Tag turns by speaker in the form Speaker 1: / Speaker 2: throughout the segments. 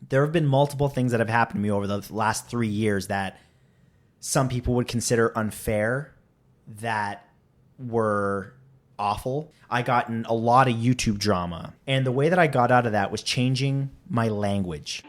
Speaker 1: There have been multiple things that have happened to me over the last 3 years that some people would consider unfair, that were awful. I got in a lot of YouTube drama. And the way that I got out of that was changing my language.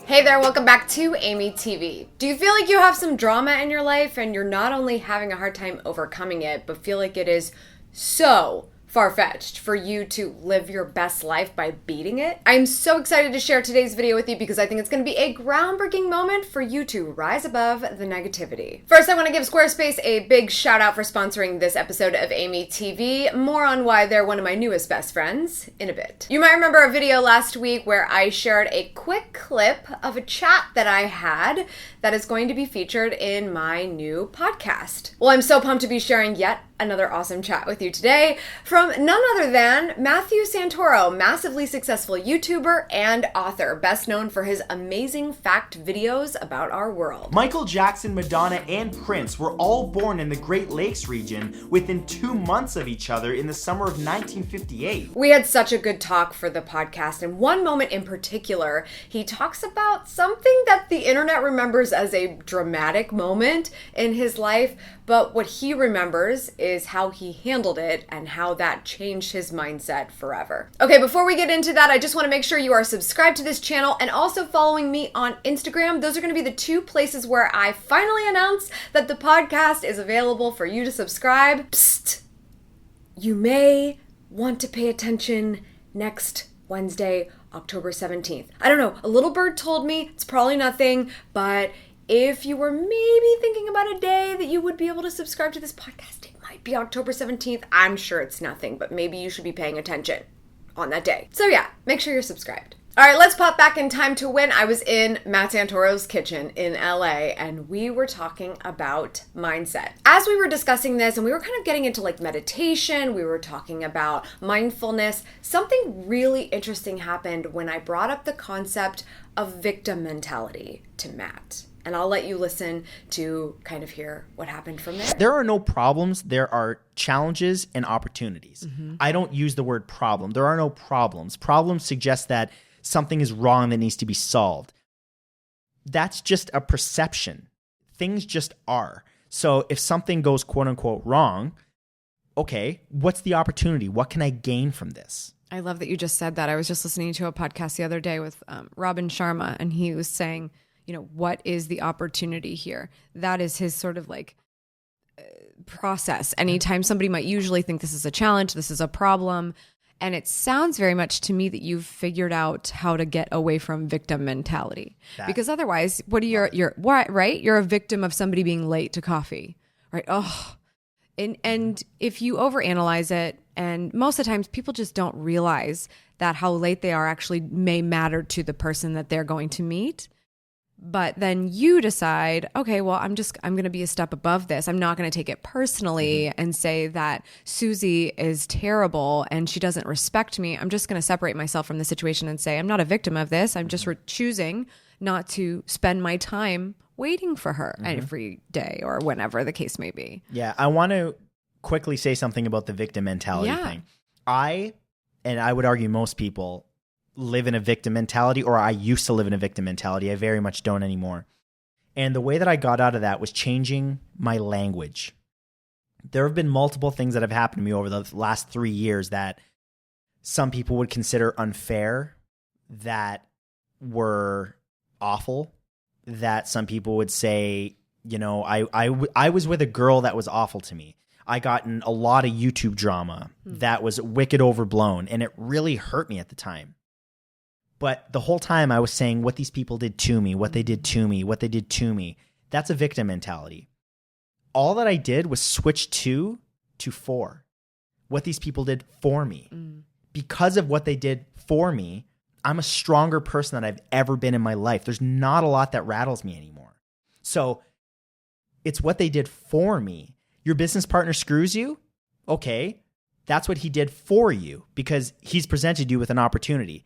Speaker 2: Hey there, welcome back to AmyTV. Do you feel like you have some drama in your life and you're not only having a hard time overcoming it, but feel like it is so far-fetched for you to live your best life by beating it? I'm so excited to share today's video with you because I think it's going to be a groundbreaking moment for you to rise above the negativity. First, I want to give Squarespace a big shout out for sponsoring this episode of AmyTV. More on why they're one of my newest best friends in a bit. You might remember a video last week where I shared a quick clip of a chat that I had that is going to be featured in my new podcast. Well, I'm so pumped to be sharing yet another awesome chat with you today from none other than Matthew Santoro, massively successful YouTuber and author, best known for his amazing fact videos about our world.
Speaker 1: Michael Jackson, Madonna, and Prince were all born in the Great Lakes region within 2 months of each other in the summer of 1958.
Speaker 2: We had such a good talk for the podcast, and one moment in particular, he talks about something that the internet remembers as a dramatic moment in his life, but what he remembers is how he handled it and how that changed his mindset forever. Okay, before we get into that, I just want to make sure you are subscribed to this channel and also following me on Instagram. Those are going to be the two places where I finally announce that the podcast is available for you to subscribe. Psst! You may want to pay attention next Wednesday, October 17th. I don't know, a little bird told me it's probably nothing, but if you were maybe thinking about a day that you would be able to subscribe to this podcast, it might be October 17th. I'm sure it's nothing, but maybe you should be paying attention on that day. So yeah, make sure you're subscribed. All right, let's pop back in time to when I was in Matt Santoro's kitchen in LA and we were talking about mindset. As we were discussing this and we were kind of getting into like meditation, we were talking about mindfulness, something really interesting happened when I brought up the concept of victim mentality to Matt. And I'll let you listen to kind of hear what happened from there.
Speaker 1: There are no problems. There are challenges and opportunities. I don't use the word problem. There are no problems. Problems suggest that something is wrong that needs to be solved. That's just a perception. Things just are. So if something goes quote unquote wrong, okay, what's the opportunity? What can I gain from this?
Speaker 3: I love that you just said that. I was just listening to a podcast the other day with Robin Sharma, and he was saying, you know, what is the opportunity here? That is his sort of like process. Anytime somebody might usually think this is a challenge, this is a problem. And it sounds very much to me that you've figured out how to get away from victim mentality. Because otherwise, what are what, right? You're a victim of somebody being late to coffee, right? Oh, and if you overanalyze it, and most of the times people just don't realize that how late they are actually may matter to the person that they're going to meet. But then you decide, okay, well, I'm going to be a step above this. I'm not going to take it personally and say that Susie is terrible and she doesn't respect me. I'm just going to separate myself from the situation and say, I'm not a victim of this. I'm just choosing not to spend my time waiting for her every day or whenever the case may be.
Speaker 1: Yeah, I want to quickly say something about the victim mentality thing. I would argue most people live in a victim mentality, or I used to live in a victim mentality. I very much don't anymore. And the way that I got out of that was changing my language. There have been multiple things that have happened to me over the last 3 years that some people would consider unfair, that were awful, that some people would say, you know, I was with a girl that was awful to me. I got in a lot of YouTube drama that was wicked overblown, and it really hurt me at the time. But the whole time I was saying what these people did to me, what they did to me, what they did to me. That's a victim mentality. All that I did was switch to for. What these people did for me. Because of what they did for me, I'm a stronger person than I've ever been in my life. There's not a lot that rattles me anymore. So it's what they did for me. Your business partner screws you? Okay, that's what he did for you because he's presented you with an opportunity.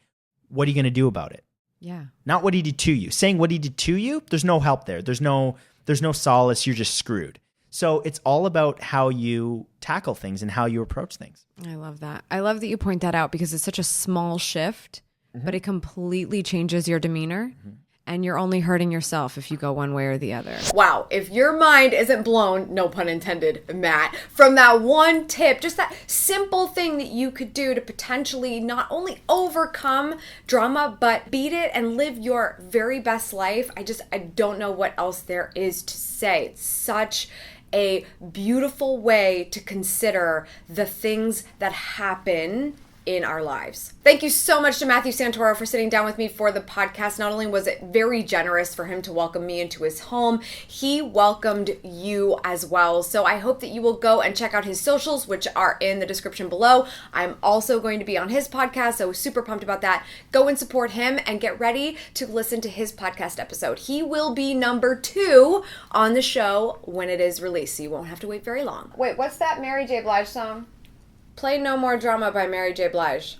Speaker 1: What are you going to do about it?
Speaker 3: Yeah.
Speaker 1: Not what he did to you. Saying what he did to you, there's no help there. There's no solace. You're just screwed. So it's all about how you tackle things and how you approach things.
Speaker 3: I love that. I love that you point that out because it's such a small shift, but it completely changes your demeanor. And you're only hurting yourself if you go one way or the other.
Speaker 2: Wow, if your mind isn't blown, no pun intended, Matt, from that one tip, just that simple thing that you could do to potentially not only overcome drama, but beat it and live your very best life, I don't know what else there is to say. It's such a beautiful way to consider the things that happen in our lives. Thank you so much to Matthew Santoro for sitting down with me for the podcast. Not only was it very generous for him to welcome me into his home, he welcomed you as well. So I hope that you will go and check out his socials, which are in the description below. I'm also going to be on his podcast, so super pumped about that. Go and support him and get ready to listen to his podcast episode. He will be number 2 on the show when it is released, so you won't have to wait very long. Wait, what's that Mary J. Blige song? Play No More Drama by Mary J. Blige.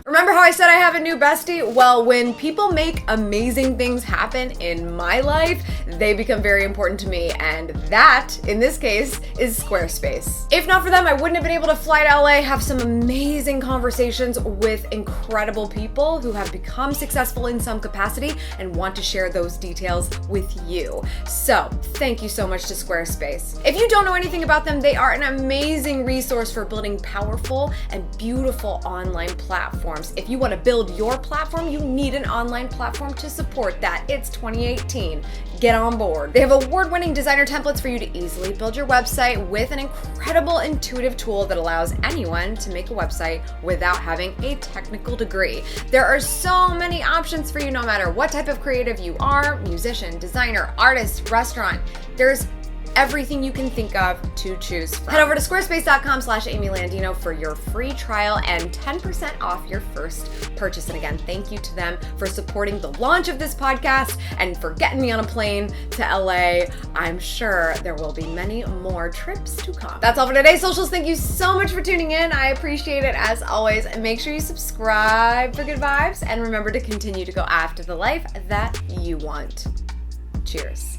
Speaker 2: Remember how I said I have a new bestie? Well, when people make amazing things happen in my life, they become very important to me, and that, in this case, is Squarespace. If not for them, I wouldn't have been able to fly to LA, have some amazing conversations with incredible people who have become successful in some capacity and want to share those details with you. So, thank you so much to Squarespace. If you don't know anything about them, they are an amazing resource for building powerful and beautiful online platforms. If you want to build your platform, you need an online platform to support that. It's 2018. Get on board. They have award-winning designer templates for you to easily build your website with an incredible intuitive tool that allows anyone to make a website without having a technical degree. There are so many options for you no matter what type of creative you are, musician, designer, artist, restaurant. There's everything you can think of to choose from. Head over to squarespace.com/Amy Landino for your free trial and 10% off your first purchase. And again, thank you to them for supporting the launch of this podcast and for getting me on a plane to LA. I'm sure there will be many more trips to come. That's all for today's socials. Thank you so much for tuning in. I appreciate it as always. And make sure you subscribe for good vibes and remember to continue to go after the life that you want. Cheers.